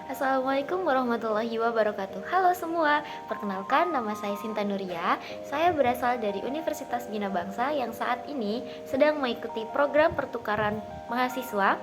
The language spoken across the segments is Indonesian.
Assalamualaikum warahmatullahi wabarakatuh. Halo semua, perkenalkan nama saya Sinta Nuria. Saya berasal dari Universitas Bina Bangsa yang saat ini sedang mengikuti program pertukaran mahasiswa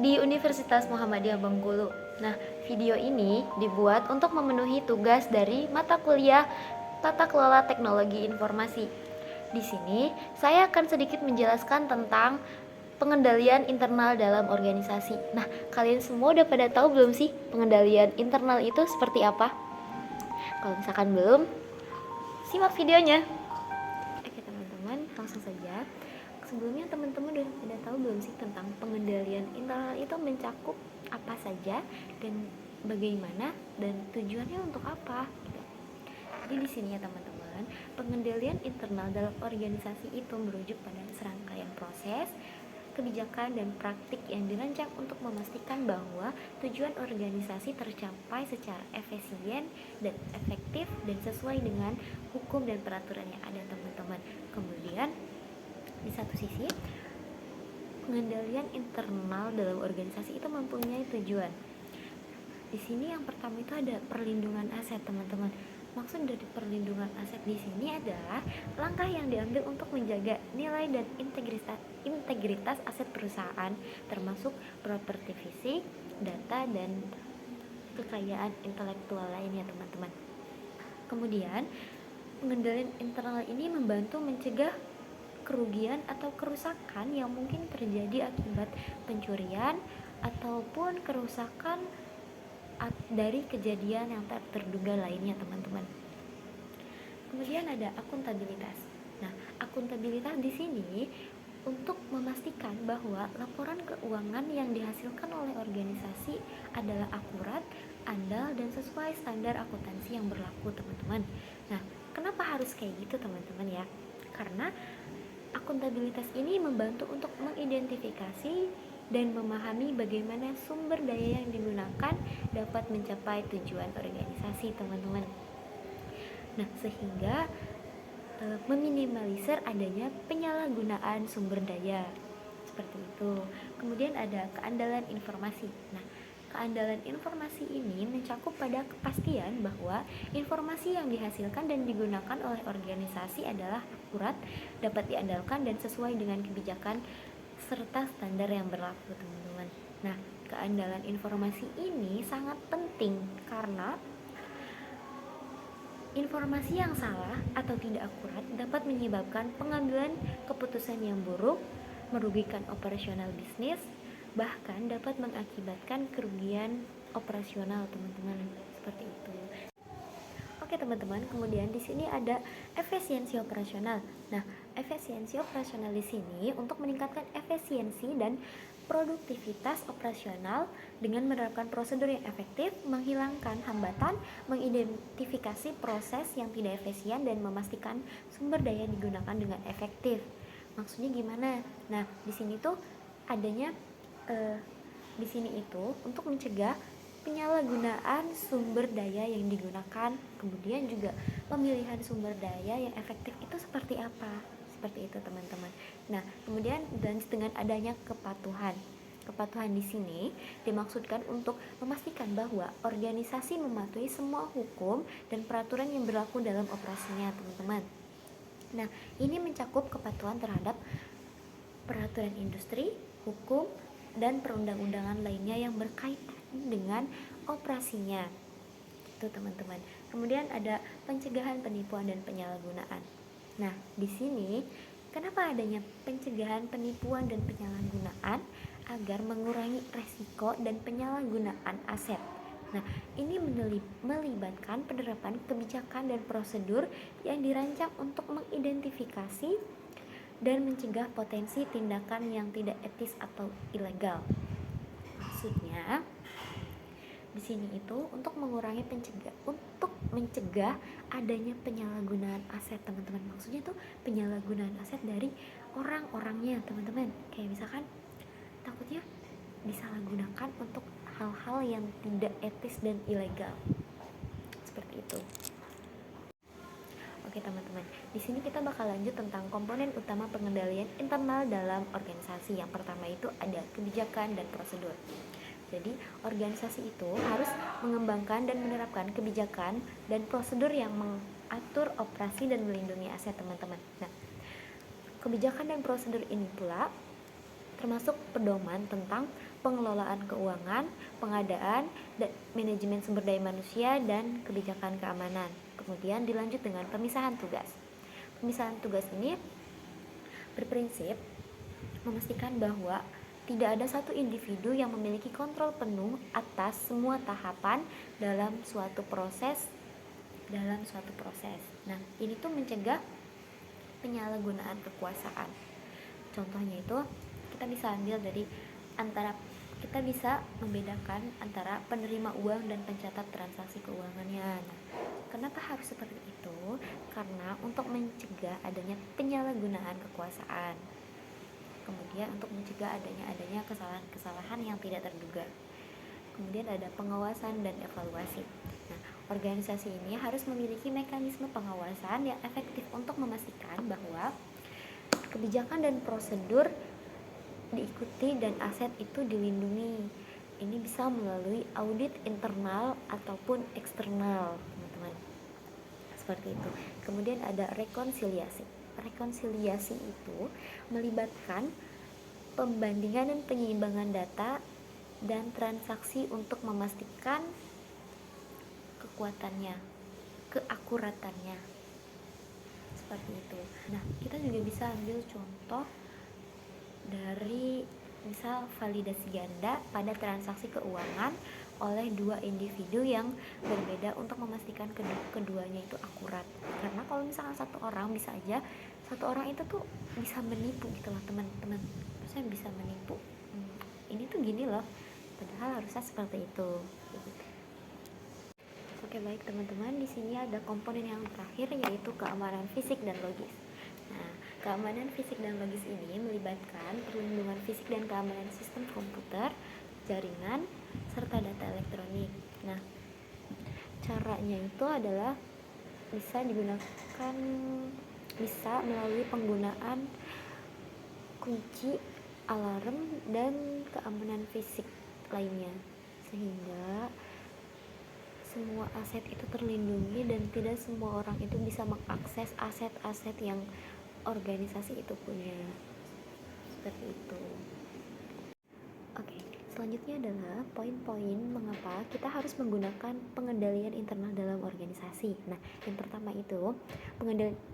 di Universitas Muhammadiyah Bengkulu. Nah, video ini dibuat untuk memenuhi tugas dari mata kuliah Tata Kelola Teknologi Informasi. Di sini, saya akan sedikit menjelaskan tentang pengendalian internal dalam organisasi. Nah, kalian semua udah pada tahu belum sih pengendalian internal itu seperti apa? Kalau misalkan belum, simak videonya. Oke teman-teman, langsung saja. Sebelumnya teman-teman udah pada tahu belum sih tentang pengendalian internal itu mencakup apa saja dan bagaimana dan tujuannya untuk apa? Gitu. Jadi di sini ya teman-teman, pengendalian internal dalam organisasi itu merujuk pada serangkaian proses, kebijakan dan praktik yang dirancang untuk memastikan bahwa tujuan organisasi tercapai secara efisien dan efektif dan sesuai dengan hukum dan peraturan yang ada teman-teman. Kemudian di satu sisi pengendalian internal dalam organisasi itu mempunyai tujuan. Di sini yang pertama itu ada perlindungan aset teman-teman. Maksud dari perlindungan aset di sini adalah langkah yang diambil untuk menjaga nilai dan integritas aset perusahaan, termasuk properti fisik, data, dan kekayaan intelektual lainnya, teman-teman. Kemudian, pengendalian internal ini membantu mencegah kerugian atau kerusakan yang mungkin terjadi akibat pencurian ataupun kerusakan dari kejadian yang tak terduga lainnya, teman-teman. Kemudian ada akuntabilitas. Nah, akuntabilitas di sini untuk memastikan bahwa laporan keuangan yang dihasilkan oleh organisasi adalah akurat, andal, dan sesuai standar akuntansi yang berlaku, teman-teman. Nah, kenapa harus kayak gitu, teman-teman ya? Karena akuntabilitas ini membantu untuk mengidentifikasi dan memahami bagaimana sumber daya yang digunakan dapat mencapai tujuan organisasi, teman-teman. Nah, sehingga meminimalisir adanya penyalahgunaan sumber daya seperti itu. Kemudian ada keandalan informasi. Nah, keandalan informasi ini mencakup pada kepastian bahwa informasi yang dihasilkan dan digunakan oleh organisasi adalah akurat, dapat diandalkan dan sesuai dengan kebijakan serta standar yang berlaku, teman-teman. Nah, keandalan informasi ini sangat penting karena informasi yang salah atau tidak akurat dapat menyebabkan pengambilan keputusan yang buruk, merugikan operasional bisnis, bahkan dapat mengakibatkan kerugian operasional, teman-teman. Seperti itu. Oke teman-teman, kemudian di sini ada efisiensi operasional. Nah, efisiensi operasional di sini untuk meningkatkan efisiensi dan produktivitas operasional dengan menerapkan prosedur yang efektif, menghilangkan hambatan, mengidentifikasi proses yang tidak efisien dan memastikan sumber daya digunakan dengan efektif. Maksudnya gimana? Nah, di sini tuh adanya di sini itu untuk mencegah penyalahgunaan sumber daya yang digunakan, kemudian juga pemilihan sumber daya yang efektif itu seperti apa, seperti itu teman-teman. Nah, kemudian dan dengan adanya kepatuhan di sini dimaksudkan untuk memastikan bahwa organisasi mematuhi semua hukum dan peraturan yang berlaku dalam operasinya, teman-teman. Nah, ini mencakup kepatuhan terhadap peraturan industri, hukum, dan perundang-undangan lainnya yang berkaitan dengan operasinya. Itu teman-teman. Kemudian ada pencegahan penipuan dan penyalahgunaan. Nah, di sini kenapa adanya pencegahan penipuan dan penyalahgunaan? Agar mengurangi resiko dan penyalahgunaan aset. Nah, ini melibatkan penerapan kebijakan dan prosedur yang dirancang untuk mengidentifikasi dan mencegah potensi tindakan yang tidak etis atau ilegal. Maksudnya di sini itu untuk mencegah adanya penyalahgunaan aset, teman-teman. Maksudnya tuh penyalahgunaan aset dari orang-orangnya, teman-teman. Kayak misalkan takutnya disalahgunakan untuk hal-hal yang tidak etis dan ilegal. Seperti itu. Oke teman-teman, di sini kita bakal lanjut tentang komponen utama pengendalian internal dalam organisasi. Yang pertama itu ada kebijakan dan prosedur. Jadi organisasi itu harus mengembangkan dan menerapkan kebijakan dan prosedur yang mengatur operasi dan melindungi aset teman-teman. Nah, kebijakan dan prosedur ini pula termasuk pedoman tentang pengelolaan keuangan, pengadaan, dan manajemen sumber daya manusia, dan kebijakan keamanan. Kemudian dilanjut dengan pemisahan tugas. Pemisahan tugas ini berprinsip memastikan bahwa tidak ada satu individu yang memiliki kontrol penuh atas semua tahapan dalam suatu proses. Nah, ini tuh mencegah penyalahgunaan kekuasaan. Contohnya itu kita bisa ambil dari kita bisa membedakan antara penerima uang dan pencatat transaksi keuangannya. Nah, kenapa harus seperti itu? Karena untuk mencegah adanya penyalahgunaan kekuasaan. Kemudian untuk mencegah adanya kesalahan-kesalahan yang tidak terduga. Kemudian ada pengawasan dan evaluasi. Nah, organisasi ini harus memiliki mekanisme pengawasan yang efektif untuk memastikan bahwa kebijakan dan prosedur diikuti dan aset itu dilindungi. Ini bisa melalui audit internal ataupun eksternal, teman-teman. Seperti itu. Kemudian ada rekonsiliasi. Rekonsiliasi itu melibatkan pembandingan dan penyeimbangan data dan transaksi untuk memastikan kekuatannya, keakuratannya. Seperti itu. Nah, kita juga bisa ambil contoh dari misal validasi ganda pada transaksi keuangan oleh dua individu yang berbeda untuk memastikan keduanya itu akurat. Karena kalau misalkan satu orang itu tuh bisa menipu gitu loh teman-teman. Saya bisa menipu. Ini tuh gini loh. Padahal harusnya seperti itu. Oke, baik teman-teman, di sini ada komponen yang terakhir yaitu keamanan fisik dan logis. Nah, keamanan fisik dan logis ini melibatkan perlindungan fisik dan keamanan sistem komputer, jaringan, serta data elektronik. Nah, caranya itu adalah bisa melalui penggunaan kunci, alarm, dan keamanan fisik lainnya, sehingga semua aset itu terlindungi dan tidak semua orang itu bisa mengakses aset-aset yang organisasi itu punya. Seperti itu. Oke, selanjutnya adalah poin-poin mengapa kita harus menggunakan pengendalian internal dalam organisasi. Nah, yang pertama itu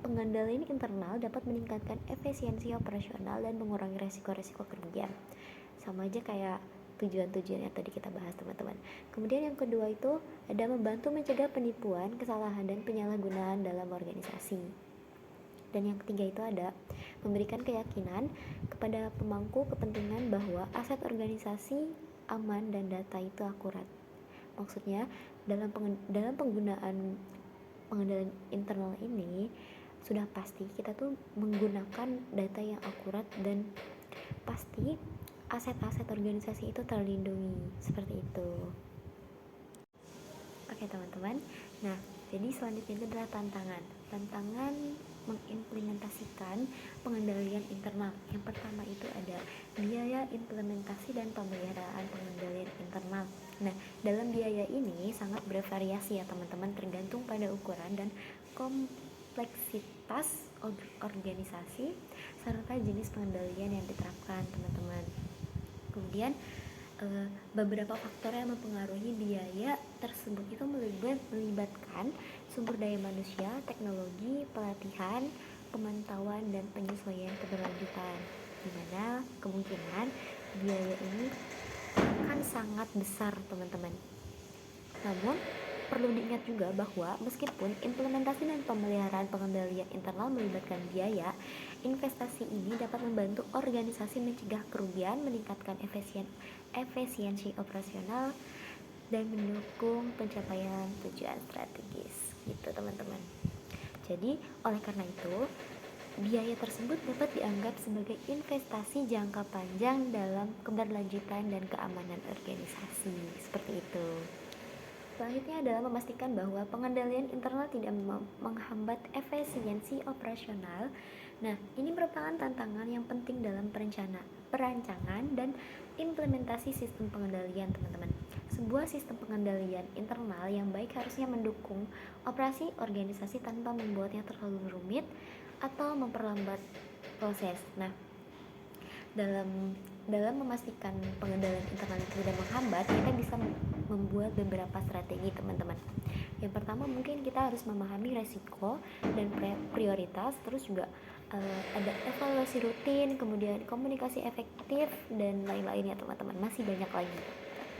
pengendalian internal dapat meningkatkan efisiensi operasional dan mengurangi resiko-resiko kerugian. Sama aja kayak tujuan-tujuan yang tadi kita bahas, teman-teman. Kemudian yang kedua itu ada membantu mencegah penipuan, kesalahan, dan penyalahgunaan dalam organisasi. Dan yang ketiga itu ada memberikan keyakinan kepada pemangku kepentingan bahwa aset organisasi aman dan data itu akurat. Maksudnya dalam penggunaan pengendalian internal ini sudah pasti kita tuh menggunakan data yang akurat dan pasti aset-aset organisasi itu terlindungi. Seperti itu. Oke teman-teman, nah jadi selanjutnya itu adalah tantangan mengimplementasikan pengendalian internal. Yang pertama itu ada biaya implementasi dan pemeliharaan pengendalian internal. Nah, dalam biaya ini sangat bervariasi ya teman-teman, tergantung pada ukuran dan kompleksitas organisasi serta jenis pengendalian yang diterapkan, teman-teman. Kemudian beberapa faktor yang mempengaruhi biaya tersebut itu melibatkan sumber daya manusia, teknologi, pelatihan, pemantauan, dan penyesuaian keberlanjutan, di mana kemungkinan biaya ini akan sangat besar, teman-teman. Namun perlu diingat juga bahwa meskipun implementasi dan pemeliharaan pengendalian internal melibatkan biaya, investasi ini dapat membantu organisasi mencegah kerugian, meningkatkan efisiensi operasional, dan mendukung pencapaian tujuan strategis. Gitu teman-teman. Jadi oleh karena itu biaya tersebut dapat dianggap sebagai investasi jangka panjang dalam keberlanjutan dan keamanan organisasi. Seperti itu. Selanjutnya adalah memastikan bahwa pengendalian internal tidak menghambat efisiensi operasional. Nah, ini merupakan tantangan yang penting dalam perancangan dan implementasi sistem pengendalian, teman-teman. Sebuah sistem pengendalian internal yang baik harusnya mendukung operasi organisasi tanpa membuatnya terlalu rumit atau memperlambat proses. Nah, dalam memastikan pengendalian internal itu tidak menghambat, kita bisa membuat beberapa strategi, teman-teman. Yang pertama, mungkin kita harus memahami resiko dan prioritas, terus juga ada evaluasi rutin, kemudian komunikasi efektif dan lain-lainnya, teman-teman. Masih banyak lagi.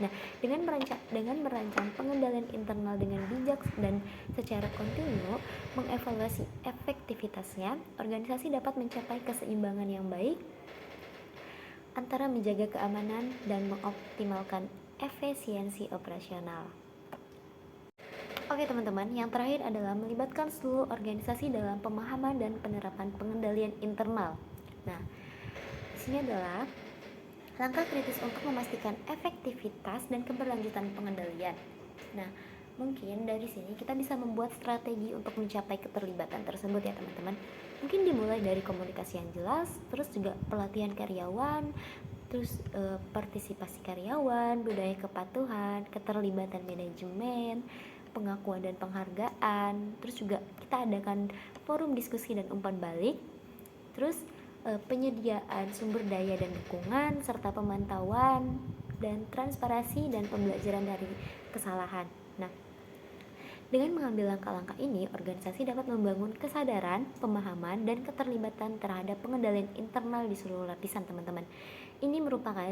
Nah, dengan merancang pengendalian internal dengan bijak dan secara kontinu mengevaluasi efektivitasnya, organisasi dapat mencapai keseimbangan yang baik antara menjaga keamanan dan mengoptimalkan efisiensi operasional. Oke teman-teman, yang terakhir adalah melibatkan seluruh organisasi dalam pemahaman dan penerapan pengendalian internal. Nah, di sini adalah langkah kritis untuk memastikan efektivitas dan keberlanjutan pengendalian. Nah, mungkin dari sini kita bisa membuat strategi untuk mencapai keterlibatan tersebut ya teman-teman. Mungkin dimulai dari komunikasi yang jelas, terus juga pelatihan karyawan, terus partisipasi karyawan, budaya kepatuhan, keterlibatan manajemen, pengakuan dan penghargaan, terus juga kita adakan forum diskusi dan umpan balik, terus penyediaan sumber daya dan dukungan, serta pemantauan dan transparansi dan pembelajaran dari kesalahan. Nah, dengan mengambil langkah-langkah ini, organisasi dapat membangun kesadaran, pemahaman, dan keterlibatan terhadap pengendalian internal di seluruh lapisan, teman-teman. Ini merupakan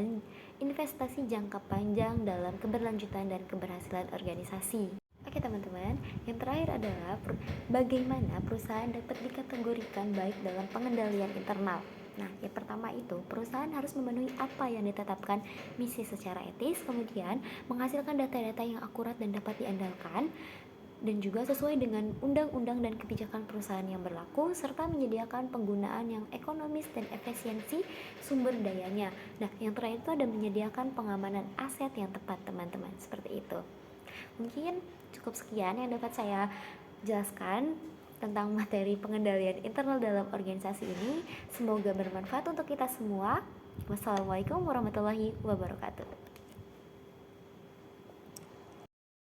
investasi jangka panjang dalam keberlanjutan dan keberhasilan organisasi. Oke teman-teman, yang terakhir adalah bagaimana perusahaan dapat dikategorikan baik dalam pengendalian internal. Nah, yang pertama itu, perusahaan harus memenuhi apa yang ditetapkan misi secara etis, kemudian menghasilkan data-data yang akurat dan dapat diandalkan, dan juga sesuai dengan undang-undang dan kebijakan perusahaan yang berlaku, serta menyediakan penggunaan yang ekonomis dan efisiensi sumber dayanya. Nah, yang terakhir itu ada menyediakan pengamanan aset yang tepat, teman-teman, seperti itu. Mungkin cukup sekian yang dapat saya jelaskan tentang materi pengendalian internal dalam organisasi ini. Semoga bermanfaat untuk kita semua. Wassalamualaikum warahmatullahi wabarakatuh.